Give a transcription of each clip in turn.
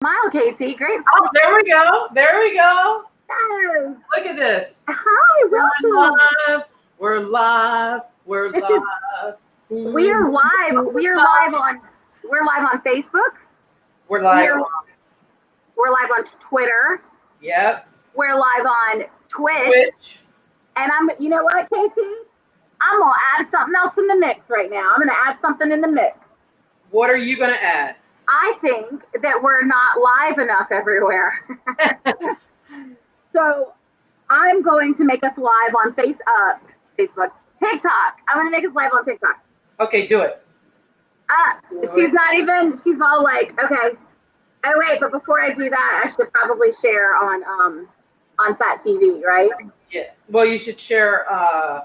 Smile, Casey. Great. Oh, there we go. There we go. Yes. Look at this. Hi, welcome. We're live. We're live. We are live. We're live on Facebook. We're live. We're live on Twitter. Yep. We're live on Twitch. And you know what, Casey? I'm gonna add something else in the mix right now. I'm gonna add something in the mix. What are you gonna add? I think that we're not live enough everywhere. So I'm going to make us live on Facebook, TikTok. I'm going to make us live on TikTok. Okay, do it. She's all like, okay. Oh, wait, but before I do that, I should probably share on Fat TV, right? Yeah. Well, you should share on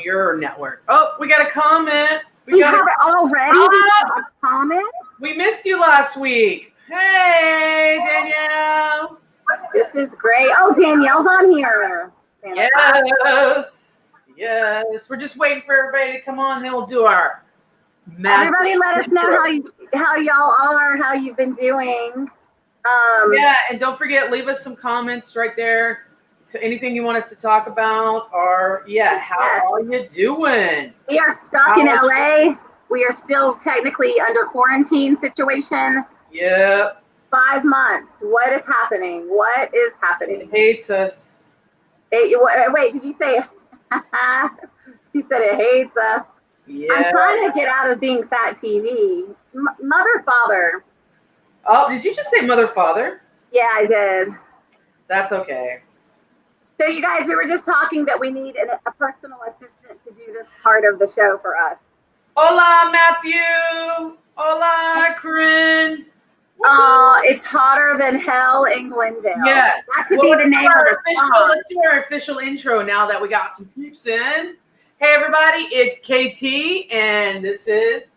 your network. Oh, we got a comment. We have it already? We have a comment? We missed you last week. Hey, Danielle. This is great. Oh, Danielle's on here. Yes. We're just waiting for everybody to come on. Then we'll do our magic. Everybody, let us know how y'all are, how you've been doing. Yeah, and don't forget, leave us some comments right there. So anything you want us to talk about, or how are you doing? We are stuck in LA. We are still technically under quarantine situation. Yep. 5 months. What is happening? What is happening? It hates us. Wait, did you say? She said it hates us. Yeah. I'm trying to get out of being Fat TV. Mother, father. Oh, did you just say mother, father? Yeah, I did. That's okay. So you guys, we were just talking that we need a personal assistant to do this part of the show for us. Hola, Matthew. Hola, Corinne. It's hotter than hell in Glendale. Yes. That could be the name of the song. Let's do our official intro now that we got some peeps in. Hey, everybody. It's KT, and this is...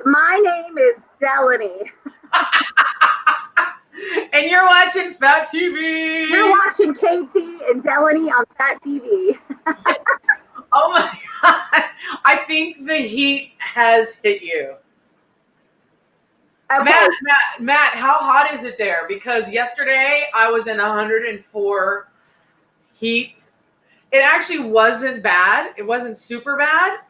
My name is Dellany. And you're watching Fat TV. You're watching KT and Dellany on Fat TV. Oh, my God. I think the heat has hit you. Okay. Matt, how hot is it there? Because yesterday I was in 104 heat. It actually wasn't bad. It wasn't super bad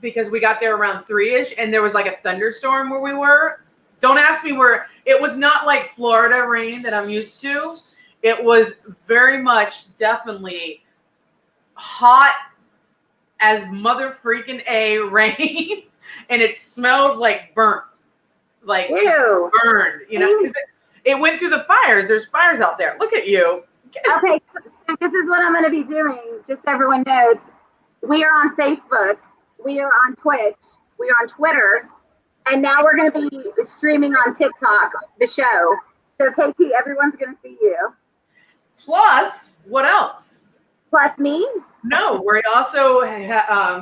because we got there around 3-ish and there was like a thunderstorm where we were. Don't ask me where. It was not like Florida rain that I'm used to. It was very much definitely hot as mother freaking A rain. And it smelled like burnt. Like burned, because it went through the fires. There's fires out there. Look at you. Okay, so this is what I'm going to be doing. Just so everyone knows, we are on Facebook, we are on Twitch, we are on Twitter, and now we're going to be streaming on TikTok, the show. So KT, everyone's going to see you. Plus, what else? Plus me? No, we also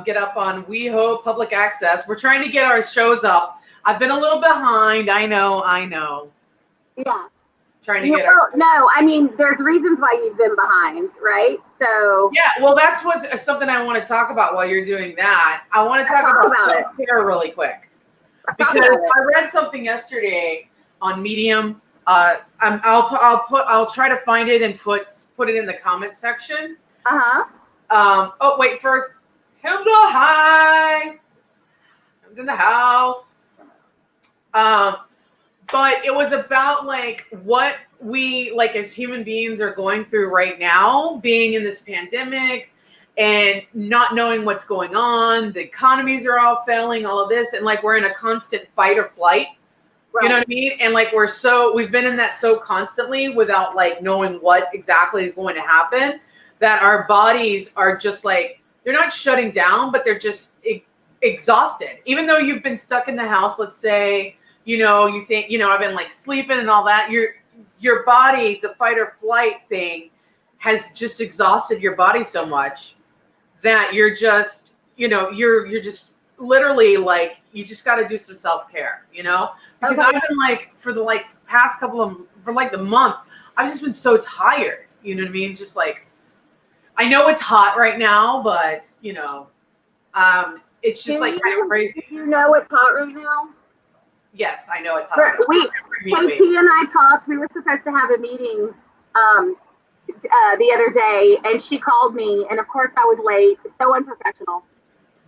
get up on WeHo Public Access. We're trying to get our shows up. I've been a little behind. I know. Yeah. Trying to get No, I mean, there's reasons why you've been behind, right? So. Yeah, well, that's something I want to talk about while you're doing that. I want to talk about self-care really quick. Because I read something yesterday on Medium. I'll try to find it and put it in the comment section. Oh, wait, first, Hamza, hi. Hamza's in the house. But it was about like what we like as human beings are going through right now, being in this pandemic and not knowing what's going on. The economies are all failing, all of this. And like, we're in a constant fight or flight, You know what I mean? And like, we've been in that so constantly without like knowing what exactly is going to happen, that our bodies are just like, they're not shutting down, but they're just exhausted. Even though you've been stuck in the house, let's say, you think, I've been like sleeping and all that. Your body, the fight or flight thing has just exhausted your body so much that you're just, you're just literally like, you just got to do some self-care, because I've been like, for the like past for like the month, I've just been so tired. You know what I mean? Just like, I know it's hot right now, but it's just like kind of crazy. You know it's hot right now? Yes, I know it's KT and I talked. We were supposed to have a meeting the other day, and she called me, and of course I was late. So unprofessional.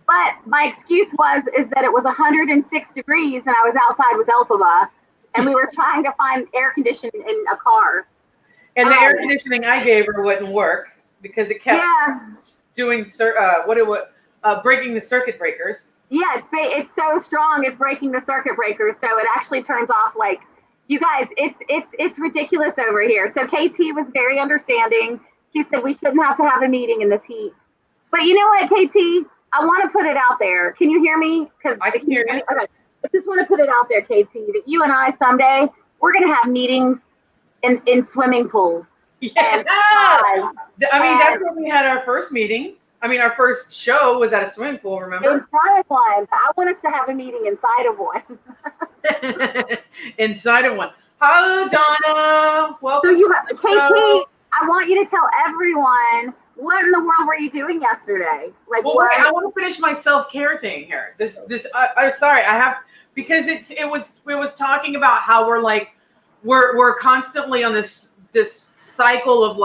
But my excuse is that it was 106 degrees, and I was outside with Elphaba, and we were trying to find air conditioning in a car. And the air conditioning I gave her wouldn't work because it kept doing breaking the circuit breakers. Yeah, it's so strong, it's breaking the circuit breakers, so it actually turns off. Like, you guys, it's ridiculous over here. So KT was very understanding. She said we shouldn't have to have a meeting in this heat. But you know what, KT? I want to put it out there. Can you hear me? Because I can hear you. Okay. I just want to put it out there, KT, that you and I someday we're gonna have meetings in swimming pools. Yeah. That's when we had our first meeting. Our first show was at a swimming pool, remember? In front of one. I want us to have a meeting inside of one. Inside of one. Hello, Donna. Welcome to the show. KT, I want you to tell everyone, what in the world were you doing yesterday? Like, well, wait, I want to finish my self-care thing here. I'm sorry, I have, because it was talking about how we're constantly on this cycle of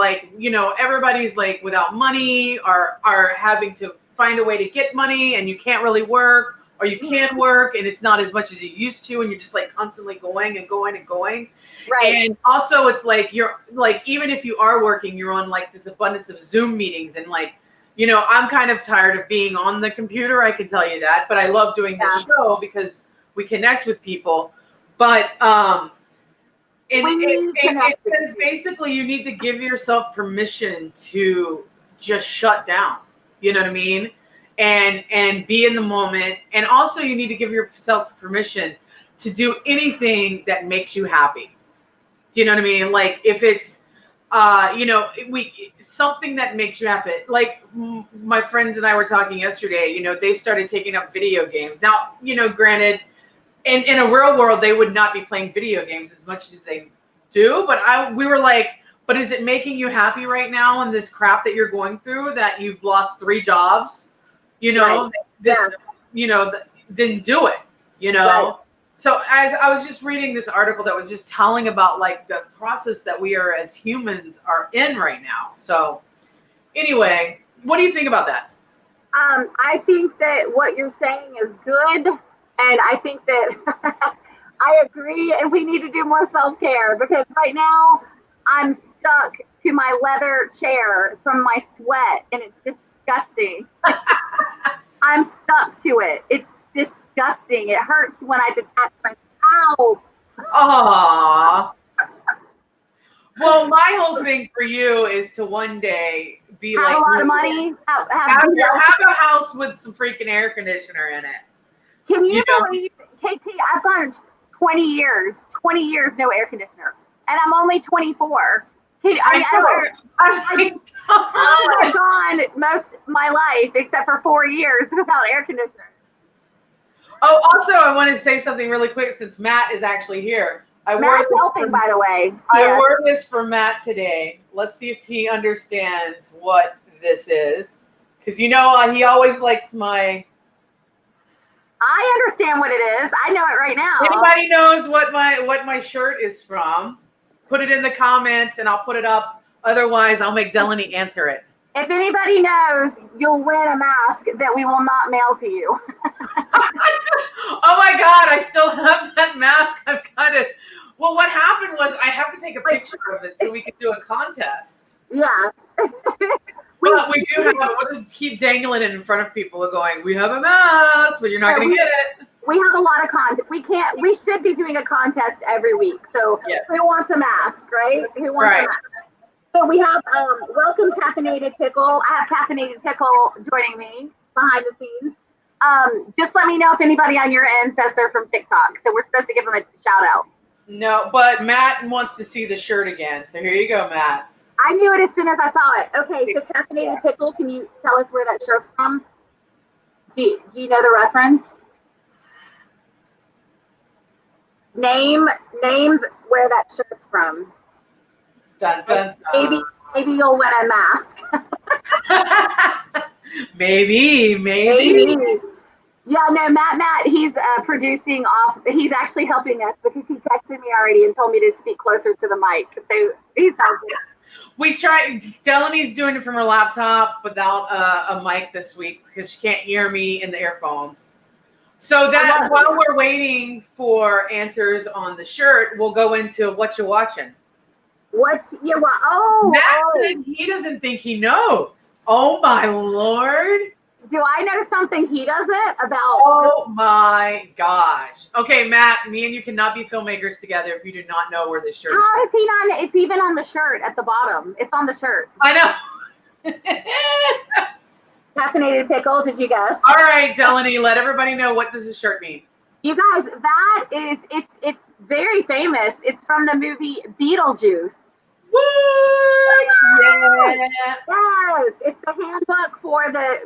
everybody's without money or are having to find a way to get money, and you can't really work, or you can work and it's not as much as you used to, and you're just constantly going and going and going. Right. And also it's you're even if you are working, you're on this abundance of Zoom meetings, and I'm kind of tired of being on the computer, I can tell you that, but I love doing this show because we connect with people. But it says basically you need to give yourself permission to just shut down. You know what I mean? And be in the moment. And also you need to give yourself permission to do anything that makes you happy. Do you know what I mean? If it's, something that makes you happy. My friends and I were talking yesterday, they started taking up video games. Now, granted, in a real world, they would not be playing video games as much as they do. But we were but is it making you happy right now in this crap that you're going through, that you've lost 3 jobs? Right. Then do it, Right. So as I was just reading this article that was just telling about the process that we are as humans are in right now. So anyway, what do you think about that? I think that what you're saying is good. And I think that I agree. And we need to do more self-care, because right now I'm stuck to my leather chair from my sweat, and it's disgusting. I'm stuck to it. It's disgusting. It hurts when I detach myself. Aww. Well, my whole thing for you is to one day be have a lot of money. Have a house with some freaking air conditioner in it. Can you believe, KT, I've gone 20 years no air conditioner, and I'm only 24. I've gone most of my life except for 4 years without air conditioner. Oh, also, I want to say something really quick since Matt is actually here. Matt's helping, by the way. I wore this for Matt today. Let's see if he understands what this is, because he always likes my. I understand what it is. I know it right now. Anybody knows what my shirt is from? Put it in the comments, and I'll put it up. Otherwise, I'll make Dellany answer it. If anybody knows, you'll win a mask that we will not mail to you. Oh my God, I still have that mask. I've got it. Well, what happened was I have to take a picture of it so we can do a contest. Yeah. But we do we'll just keep dangling it in front of people going, we have a mask, but you're not going to get it. We have a lot of content. We should be doing a contest every week. So yes. Who wants a mask, right? Who wants a mask? So we have welcome Caffeinated Pickle. I have Caffeinated Pickle joining me behind the scenes. Just let me know if anybody on your end says they're from TikTok. So we're supposed to give them a shout out. No, but Matt wants to see the shirt again. So here you go, Matt. I knew it as soon as I saw it. Okay, so Caffeinated Pickle, can you tell us where that shirt's from? Do you know the reference? Name where that shirt's from. Dun, dun, dun. Maybe you'll win a mask. maybe. Yeah, no, Matt, he's producing off. He's actually helping us because he texted me already and told me to speak closer to the mic. So he's helping. We tried. Dellany's doing it from her laptop without a mic this week because she can't hear me in the earphones. So that while we're waiting for answers on the shirt, we'll go into what you're watching. Matt said he doesn't think he knows. Oh my Lord. Do I know something he doesn't about? Oh my gosh. Okay, Matt, me and you cannot be filmmakers together if you do not know where this shirt is. How is he not? It's even on the shirt at the bottom. It's on the shirt. I know. Caffeinated pickle, did you guess? All right, Dellany, let everybody know what does this shirt mean. You guys, that is, it's very famous. It's from the movie Beetlejuice. What? Yeah. Yes, it's the handbook for the,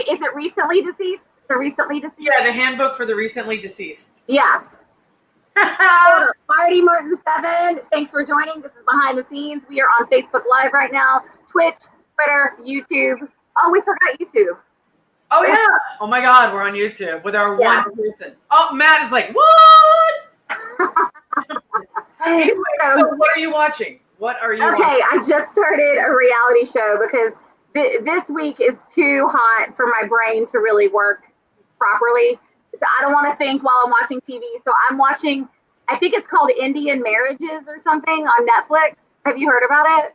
is it recently deceased? The recently deceased? Yeah, the handbook for the recently deceased. Yeah. Marty Martin 7, thanks for joining. This is Behind the Scenes. We are on Facebook Live right now, Twitch, Twitter, YouTube. Oh, we forgot YouTube. Oh, yeah. Oh, my God. We're on YouTube with our one person. Oh, Matt is like, what? Anyway, so what are you watching? What are you watching? I just started a reality show because this week is too hot for my brain to really work properly. So I don't want to think while I'm watching TV. So I'm watching, I think it's called Indian Marriages or something on Netflix. Have you heard about it?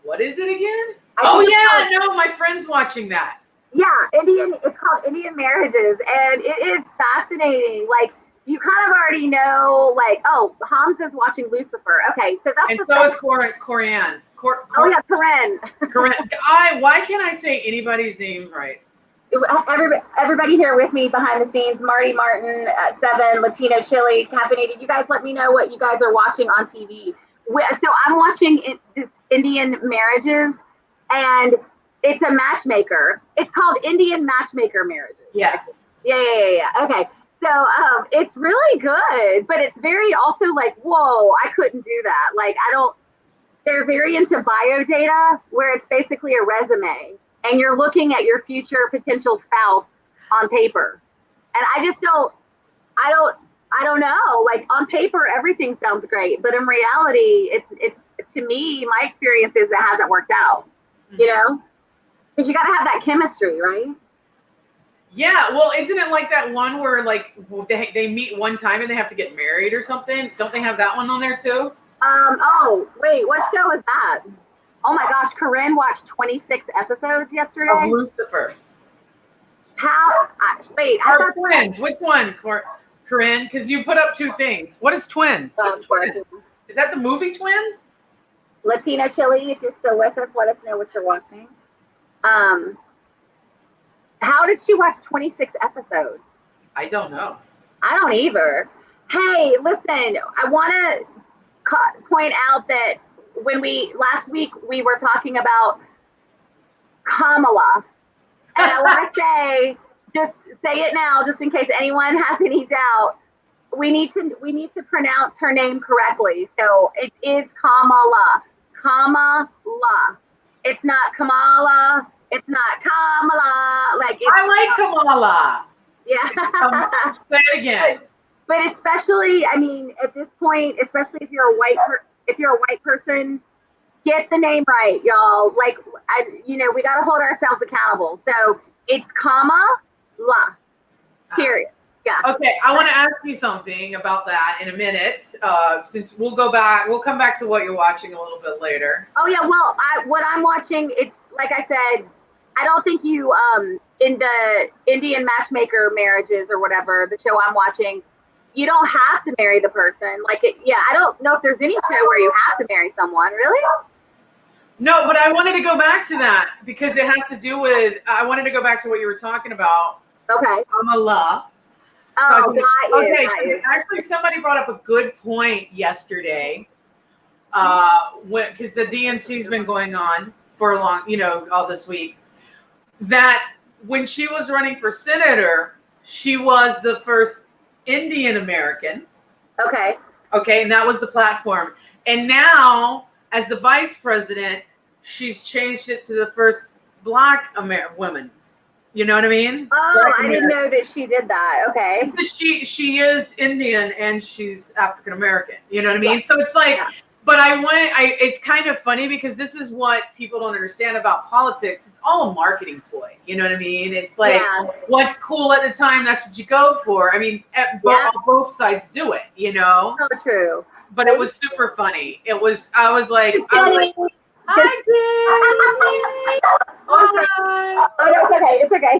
What is it again? Oh, yeah. No, my friend's watching that. Yeah, it's called Indian Marriages, and it is fascinating. Like, you kind of already know, like, oh, Hamza's watching Lucifer. Okay, so that's and so is Corianne. Oh yeah, Corinne. Why can't I say anybody's name right? Everybody here with me behind the scenes, Marty Martin at 7, Latino Chili, Caffeinated. You guys let me know what you guys are watching on TV. So I'm watching Indian Marriages, and it's a matchmaker. It's called Indian Matchmaker Marriages. Yeah. Yeah. Okay. So it's really good, but it's very also like, whoa, I couldn't do that. Like, they're very into bio data where it's basically a resume and you're looking at your future potential spouse on paper. And I don't know, like on paper, everything sounds great, but in reality, it's to me, my experience is it hasn't worked out, you know, because you got to have that chemistry, right? Yeah, well, isn't it like that one where like they meet one time and they have to get married or something? Don't they have that one on there too? Oh, wait, what show is that? Oh my gosh, Corinne watched 26 episodes yesterday. Of Lucifer. Wait, I thought twins. Which one, Corinne? Because you put up two things. What is Twins? What's Twins? Is that the movie Twins? Latino Chili, if you're still with us, let us know what you're watching. How did she watch 26 episodes? I don't know. I don't either. Hey, listen, I want to point out that when last week we were talking about Kamala, and I want to say, just say it now, just in case anyone has any doubt. We need to pronounce her name correctly. So it is Kamala. Kamala. It's not Kamala. It's not Kamala. I like Kamala. Yeah. Say it again. But especially, I mean, at this point, especially if you're a white person, get the name right, y'all. Like, we got to hold ourselves accountable. So it's Kamala. Period. Yeah. Okay, I want to ask you something about that in a minute. Since we'll come back to what you're watching a little bit later. Oh yeah, well, what I'm watching, it's like I said, I don't think you in the Indian Matchmaker Marriages or whatever, the show I'm watching, you don't have to marry the person. I don't know if there's any show where you have to marry someone, really? No, but I wanted to go back to that because it has to do with, I wanted to go back to what you were talking about. Okay. Kamala. Oh, got you. Actually, somebody brought up a good point yesterday. Because the DNC's been going on for a long, all this week. That when she was running for senator, she was the first Indian American. Okay. Okay, and that was the platform. And now, as the vice president, she's changed it to the first Black woman. You know what I mean? Oh, Black I didn't American. know that she did that. Okay. Because she is Indian and she's African American. You know what I mean? Yeah. So it's like, Yeah. but it's kind of funny because this is what people don't understand about politics. It's all a marketing ploy. You know what I mean? It's like Yeah. what's cool at the time, that's what you go for. I mean, both sides do it, you know? So true. But it was super funny. I was like, Jenny. hi, Jay. Hi. Oh, no, it's okay. It's okay.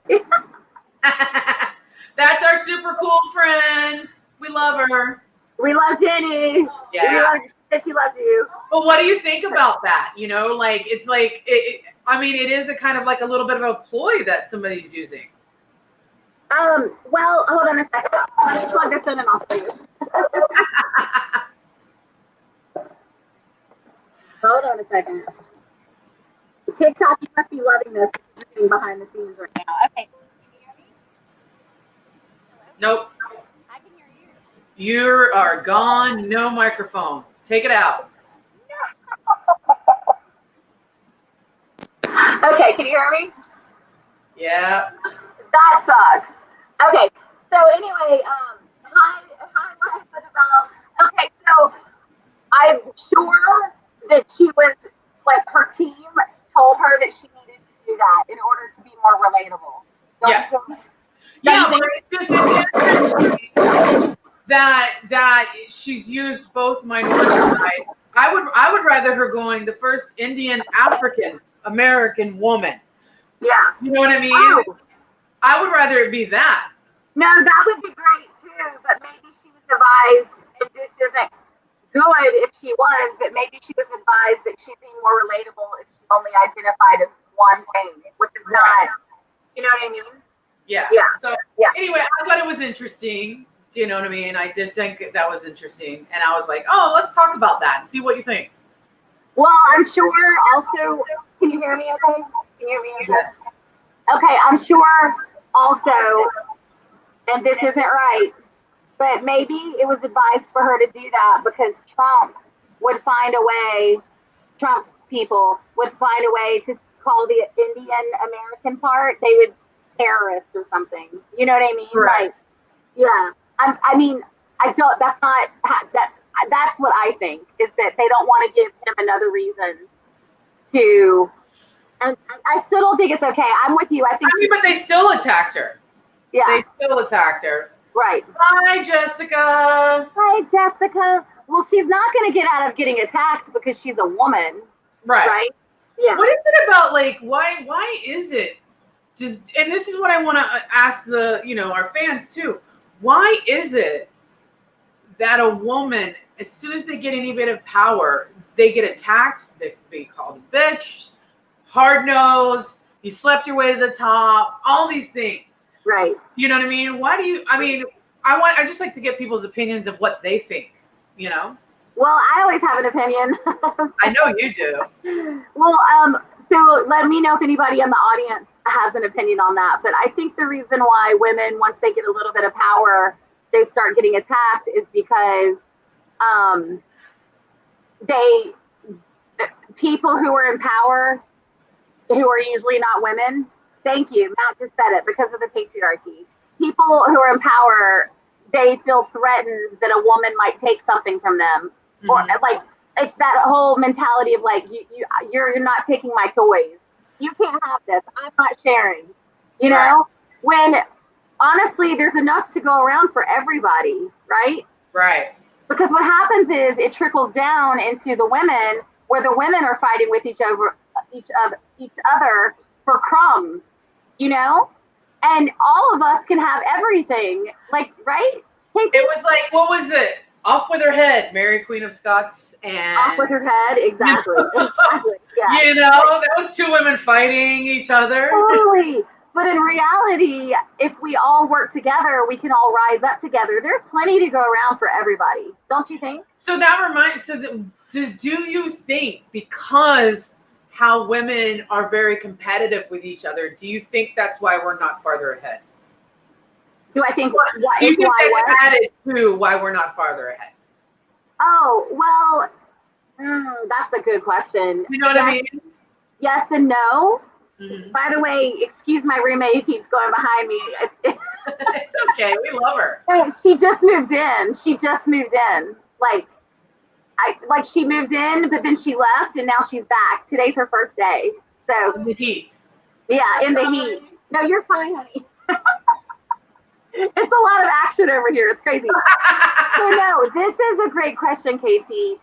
That's our super cool friend. We love her. We love Jenny. Yeah. We love she loves you. But what do you think about that? You know, like it's like I mean, it is a kind of like a little bit of a ploy that somebody's using. Well, hold on a second. Let me plug this in and I'll show you. Hold on a second. TikTok, you must be loving this behind the scenes right now. Okay. Can you hear me? Nope. I can hear you. You are gone. No microphone. Take it out. Okay, can you hear me? Yeah. That sucks. Okay, so anyway, hi, Liza DeVal. Okay, so I'm sure that she was, like, her team told her that she needed to do that in order to be more relatable. Yeah. Yeah, but it's interesting that she's used both minority rights. I would rather her going the first Indian African American woman. Yeah. You know what I mean? Oh. I would rather it be that. No, that would be great too, but maybe she was advised, and this isn't good if she was, but maybe she was advised that she'd be more relatable if she only identified as one thing, which is not, you know what I mean? Yeah. Yeah. So anyway, I thought it was interesting. Do you know what I mean? I did think that was interesting. And I was like, oh, let's talk about that and see what you think. Well, I'm sure also, can you hear me okay? Can you hear me okay? Yes. Okay, I'm sure also, and this isn't right, but maybe it was advised for her to do that because Trump would find a way, Trump's people would find a way to call the Indian American part, they would terrorist or something. You know what I mean? Right. Like, yeah. I mean, I don't, that's what I think, is that they don't want to give him another reason to, and I still don't think it's okay. I'm with you. I mean, but they still attacked her. Yeah. They still attacked her. Right. Hi, Jessica. Hi, Jessica. Well, she's not going to get out of getting attacked because she's a woman. Right. Right? Yeah. What is it about, like, why is it just, and this is what I want to ask our fans too. Why is it that a woman, as soon as they get any bit of power, they get attacked, they be called a bitch, hard-nosed, you slept your way to the top, all these things. Right. You know what I mean? I just like to get people's opinions of what they think, you know? Well, I always have an opinion. I know you do. Well, so let me know if anybody in the audience has an opinion on that. But I think the reason why women, once they get a little bit of power, they start getting attacked is because people who are in power, who are usually not women, thank you, Matt just said it, because of the patriarchy. People who are in power, they feel threatened that a woman might take something from them. Mm-hmm. Or like, it's that whole mentality of like, you're not taking my toys. You can't have this. I'm not sharing. You know? When honestly, there's enough to go around for everybody, right? Right. Because what happens is it trickles down into the women, where the women are fighting with each other for crumbs, you know? And all of us can have everything, like, right? KTEE? It was like, what was it? Off with her head, Mary Queen of Scots, and off with her head, exactly. Exactly. Yeah. You know, that was two women fighting each other. Totally. But in reality, if we all work together, we can all rise up together. There's plenty to go around for everybody, don't you think? So that reminds. Do you think, because how women are very competitive with each other, do you think that's why we're not farther ahead? Do I think do you think that's added to why we're not farther ahead? Oh, well, that's a good question. You know what I mean? Yes and no. By the way, excuse my roommate who keeps going behind me. It's okay. We love her. She just moved in. Like she moved in, but then she left, and now she's back. Today's her first day. So in the heat. Yeah, in the heat. No, you're fine, honey. It's a lot of action over here. It's crazy. So no, this is a great question, KT.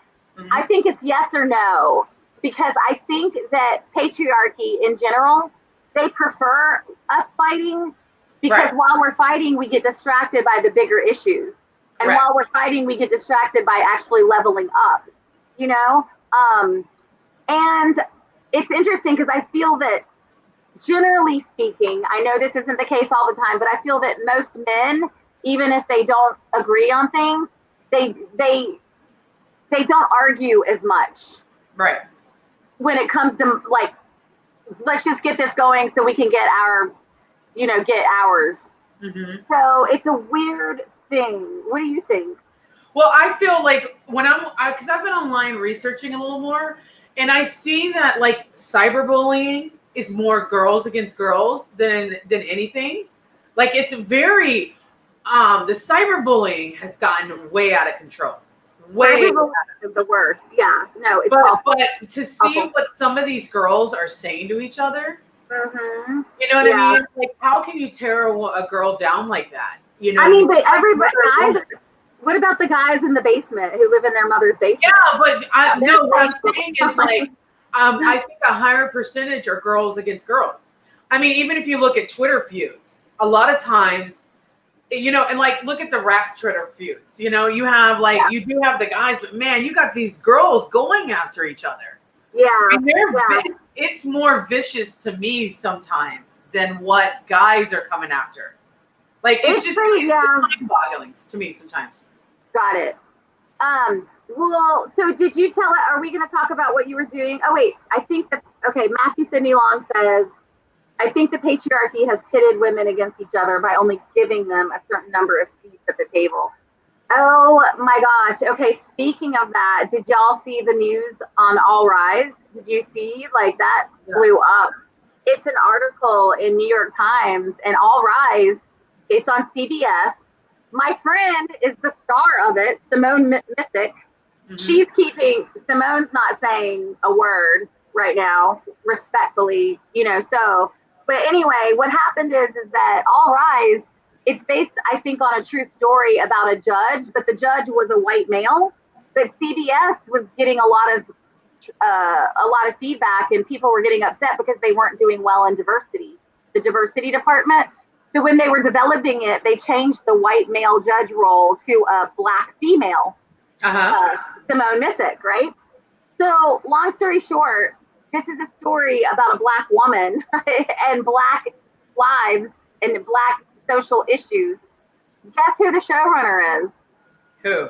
I think it's yes or no, because I think that patriarchy in general, they prefer us fighting because while we're fighting, we get distracted by the bigger issues. And while we're fighting, we get distracted by actually leveling up, you know? And it's interesting because I feel that generally speaking, I know this isn't the case all the time, but I feel that most men, even if they don't agree on things, they don't argue as much. Right. When it comes to like, let's just get this going so we can get our, get ours. So it's a weird thing. What do you think? Well, I feel like because I've been online researching a little more, and I see that like cyberbullying is more girls against girls than anything. Like it's very, the cyberbullying has gotten way out of control. Way the worst. Yeah, no, it's but to see what some of these girls are saying to each other, you know what I mean? Like, how can you tear a girl down like that? You know, I mean, but everybody, guys. What about the guys in the basement who live in their mother's basement? Yeah, but no, what I'm saying is like, I think a higher percentage are girls against girls. I mean, even if you look at Twitter feuds, a lot of times, and like look at the rap Twitter feuds. You know, you have you do have the guys, but man, you got these girls going after each other. Yeah, and it's more vicious to me sometimes than what guys are coming after. Like it's just mind-boggling to me sometimes. Got it. Well, so did you tell it? Are we going to talk about what you were doing? Oh wait, I think Matthew Sidney Long says, I think the patriarchy has pitted women against each other by only giving them a certain number of seats at the table. Oh my gosh. Okay, speaking of that, did y'all see the news on All Rise? Did you see that blew up? It's an article in New York Times, and All Rise, it's on CBS. My friend is the star of it, Simone Missick. Simone's not saying a word right now, respectfully, but anyway, what happened is that All Rise, it's based, I think, on a true story about a judge, but the judge was a white male, but CBS was getting a lot of feedback, and people were getting upset because they weren't doing well in the diversity department. So when they were developing it, they changed the white male judge role to a black female, Simone Missick, right? So long story short, this is a story about a black woman and black lives and black social issues. Guess who the showrunner is? Who?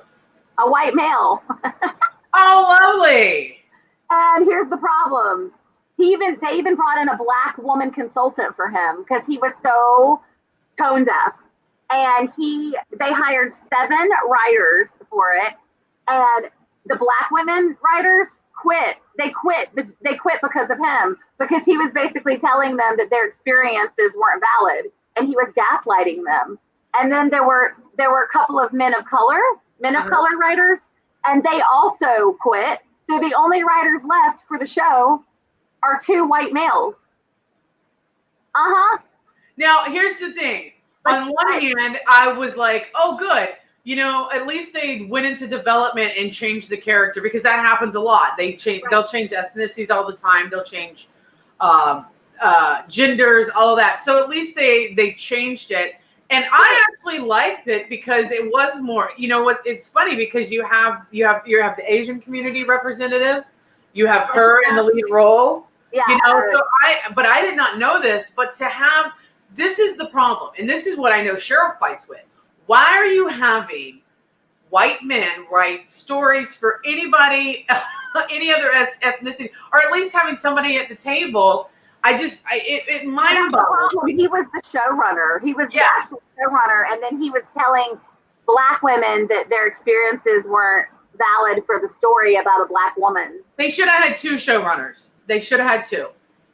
A white male. Oh, lovely. And here's the problem. They even brought in a black woman consultant for him because he was so tone deaf. And they hired 7 writers for it. And the black women writers quit. They quit because of him, because he was basically telling them that their experiences weren't valid, and he was gaslighting them. And then there were a couple of men of color writers, and they also quit. So the only writers left for the show are 2 white males. Now, here's the thing. On one hand, I was like, oh, good. At least they went into development and changed the character, because that happens a lot. They'll change ethnicities all the time. They'll change genders, all of that. So at least they changed it. And I actually liked it because it was more, what, it's funny because you have the Asian community representative, you have her in the lead role, but I did not know this, but this is the problem. And this is what I know Cheryl fights with. Why are you having white men write stories for anybody, any other ethnicity, or at least having somebody at the table? It mind boggles me. He was the showrunner. He was the actual showrunner, and then he was telling black women that their experiences weren't valid for the story about a black woman. They should have had 2 showrunners. They should have had 2.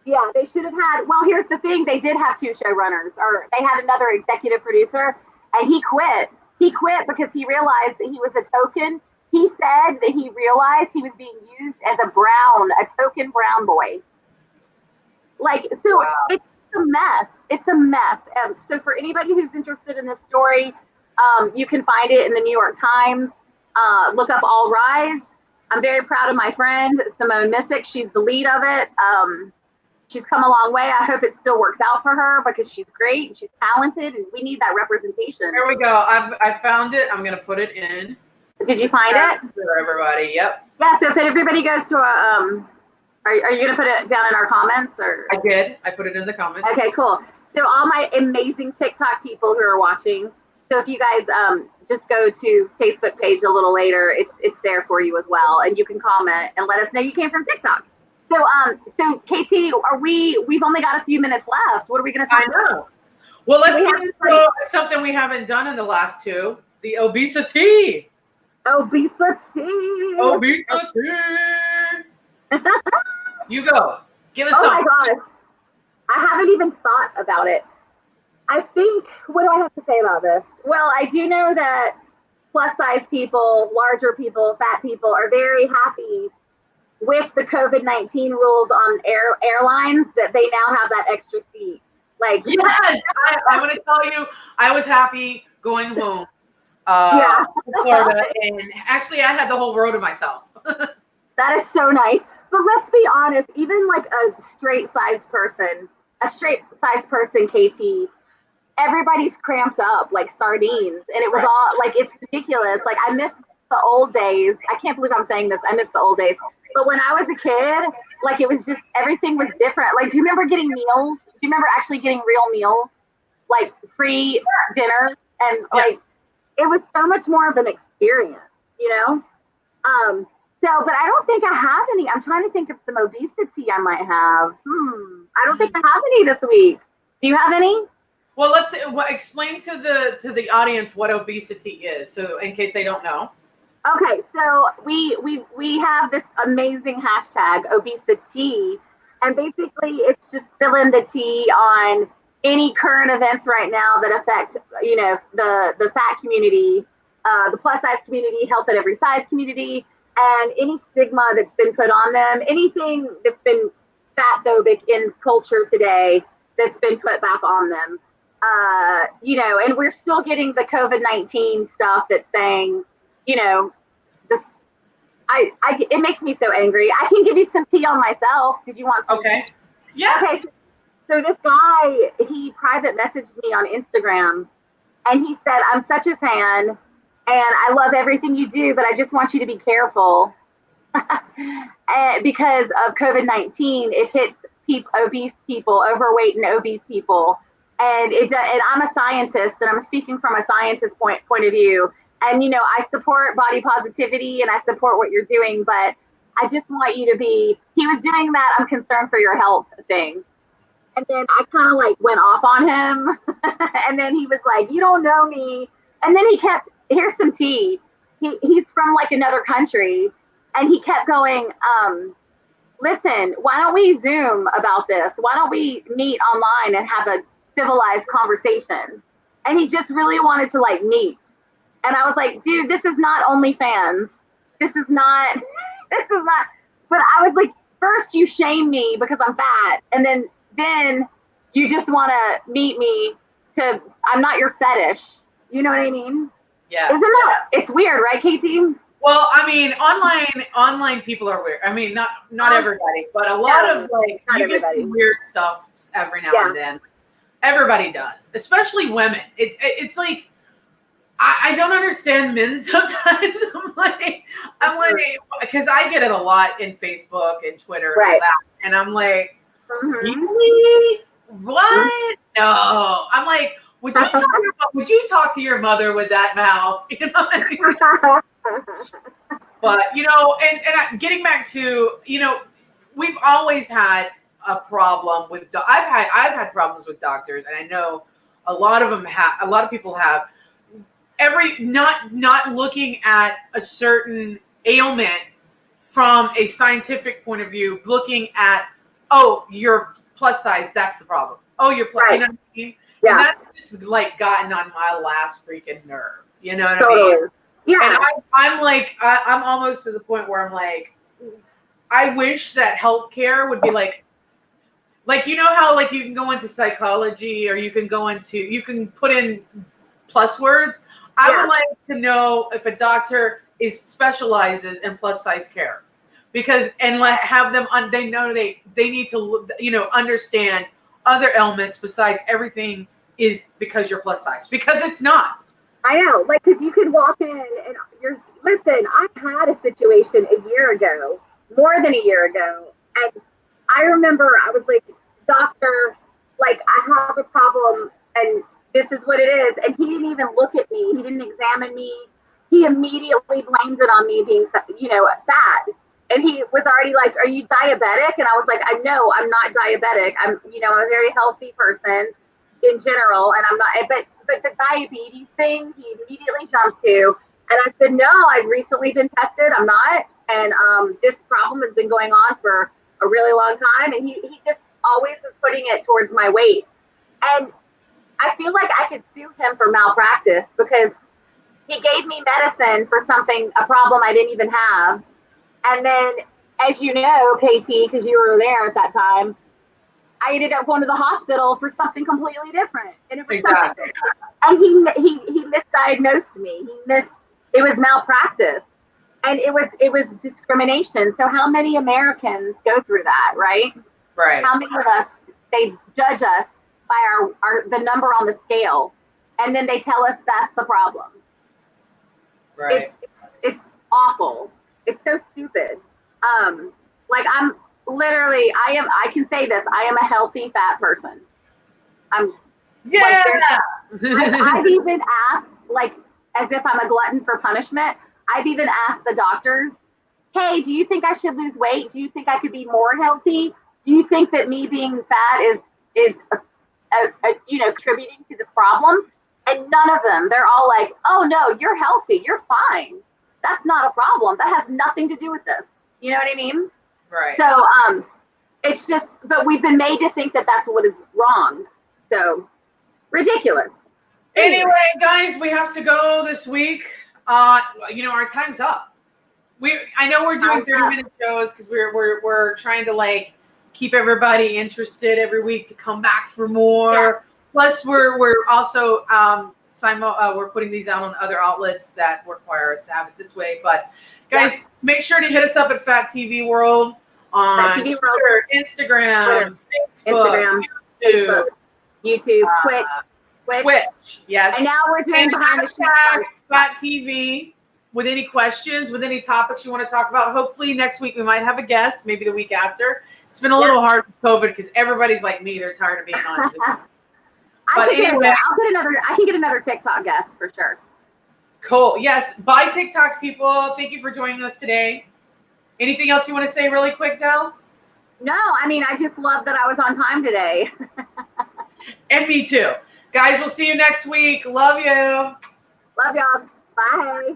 Yeah, they should have had. Well, here's the thing: they did have two showrunners, or they had another executive producer, and he quit. He quit because he realized that he was a token. He said that he realized he was being used as a token brown boy. Like, so Wow. it's a mess. It's a mess. So for anybody who's interested in this story, you can find it in the New York Times. Look up All Rise. I'm very proud of my friend Simone Missick. She's the lead of it. She's come a long way. I hope it still works out for her because she's great. She's talented, and we need that representation. There we go. I found it. I'm gonna put it in. Did you find it? For everybody. Yep. Yeah. So if everybody goes to a, are you gonna put it down in our comments or? I did. I put it in the comments. Okay, cool. So all my amazing TikTok people who are watching. So if you guys just go to Facebook page a little later, it's there for you as well, and you can comment and let us know you came from TikTok. So KT, we've only got a few minutes left. What are we going to talk about? I know. Well, let's get into something we haven't done in the last two, the obesity. Obesity. You go. Give us some. Oh my gosh. I haven't even thought about it. I think, what do I have to say about this? Well, I do know that plus size people, larger people, fat people are very happy with the COVID-19 rules on airlines that they now have that extra seat. Like, yes, I'm going to tell you, I was happy going home. To Florida, and actually, I had the whole row to myself. That is so nice. But let's be honest, even like a straight sized person, KT, everybody's cramped up like sardines, and it was all like, it's ridiculous. Like, I miss the old days. I can't believe I'm saying this. I miss the old days. But when I was a kid, like, it was just, everything was different. Like, do you remember getting meals? Do you remember actually getting real meals? Like free dinners, and like, it was so much more of an experience, you know? But I don't think I have any. I'm trying to think of some obesity I might have. I don't think I have any this week. Do you have any? Well, let's explain to the audience what obesity is, so in case they don't know. Okay, so we have this amazing hashtag obesity, and basically it's just spilling the tea on any current events right now that affect, you know, the fat community, the plus size community, health at every size community, and any stigma that's been put on them, anything that's been fat phobic in culture today that's been put back on them. You know, and we're still getting the COVID-19 stuff that's saying, you know, this. It makes me so angry. I can give you some tea on myself. Did you want some? Okay. Yeah. Okay. So this guy, he private messaged me on Instagram, and he said, "I'm such a fan, and I love everything you do, but I just want you to be careful because of COVID-19. It hits obese people, overweight and obese people, and I'm a scientist, and I'm speaking from a scientist point of view. And you know, I support body positivity, and I support what you're doing, but I just want you to be." He was doing that "I'm concerned for your health" thing. And then I kind of like went off on him. And then he was like, "You don't know me." And then he kept, here's some tea. He's from like another country. And he kept going, "Listen, why don't we Zoom about this? Why don't we meet online and have a civilized conversation?" And he just really wanted to like meet. And I was like, "Dude, this is not OnlyFans. This is not, but I was like, first you shame me because I'm fat. And then you just want to meet me I'm not your fetish. You know what I mean? Yeah. Isn't that, it's weird, right, KT? Well, I mean, online people are weird. I mean, not everybody, but a lot of like, you get some weird stuff every now and then. Everybody does, especially women. It's like, I don't understand men sometimes. I'm like, because I get it a lot in Facebook and Twitter and all that, and I'm like, really? What? No. I'm like, would you talk to your mother with that mouth? You know what I mean? But you know, and getting back to, you know, we've always had a problem with. I've had problems with doctors, and I know a lot of them have. A lot of people have. Not looking at a certain ailment from a scientific point of view, looking at, oh, you're plus size, that's the problem. Oh, you're plus, Right. you know what I mean? Yeah. And that's just like gotten on my last freaking nerve. You know what I Totally. mean? Yeah. And I'm like, I'm almost to the point where I'm like, I wish that healthcare would be like, you know how like you can go into psychology or you can put in plus words. I Yeah. would like to know if a doctor specializes in plus size care, because have them they know they need to understand other elements besides everything is because you're plus size, because it's not. I know, like, because you could walk in and listen, I had a situation a year ago, more than a year ago, and I remember I was like, doctor, like, I have a problem and this is what it is. And he didn't even look at me. He didn't examine me. He immediately blamed it on me being, fat. And he was already like, are you diabetic? And I was like, I know I'm not diabetic. I'm a very healthy person in general. And I'm not, but the diabetes thing, he immediately jumped to. And I said, no, I've recently been tested. I'm not. And this problem has been going on for a really long time. And he just always was putting it towards my weight. And I feel like I could sue him for malpractice because he gave me medicine for a problem I didn't even have. And then, as you know, KT, because you were there at that time, I ended up going to the hospital for something completely different. And it was exactly. And he misdiagnosed me. It was malpractice. And it was discrimination. So how many Americans go through that, right? Right. How many of us, they judge us by the number on the scale, and then they tell us that's the problem. Right. It's awful. It's so stupid. Like I'm literally, I can say this, I am a healthy fat person. Yeah. Like, I've even asked, like, as if I'm a glutton for punishment, I've even asked the doctors, hey, do you think I should lose weight? Do you think I could be more healthy? Do you think that me being fat is contributing to this problem? And none of them, they're all like, oh no, you're healthy, you're fine. That's not a problem. That has nothing to do with this. You know what I mean? Right. So it's just, but we've been made to think that that's what is wrong. So ridiculous. Anyway, guys, we have to go this week. Our time's up. I know we're doing 30-minute shows because we're trying to like keep everybody interested every week to come back for more. Yeah. Plus, we're also we're putting these out on other outlets that require us to have it this way. But guys, make sure to hit us up at Fat TV World on Twitter, Instagram, Facebook, YouTube, Twitch. Yes. And now we're doing behind the scenes Fat TV. With any questions, with any topics you want to talk about. Hopefully next week we might have a guest, maybe the week after. It's been a little hard with COVID because everybody's like me, they're tired of being on Zoom. I can get another TikTok guest for sure. Cool. Yes. Bye, TikTok people. Thank you for joining us today. Anything else you want to say really quick, Del? No, I mean, I just love that I was on time today. And me too. Guys, we'll see you next week. Love you. Love y'all. Bye.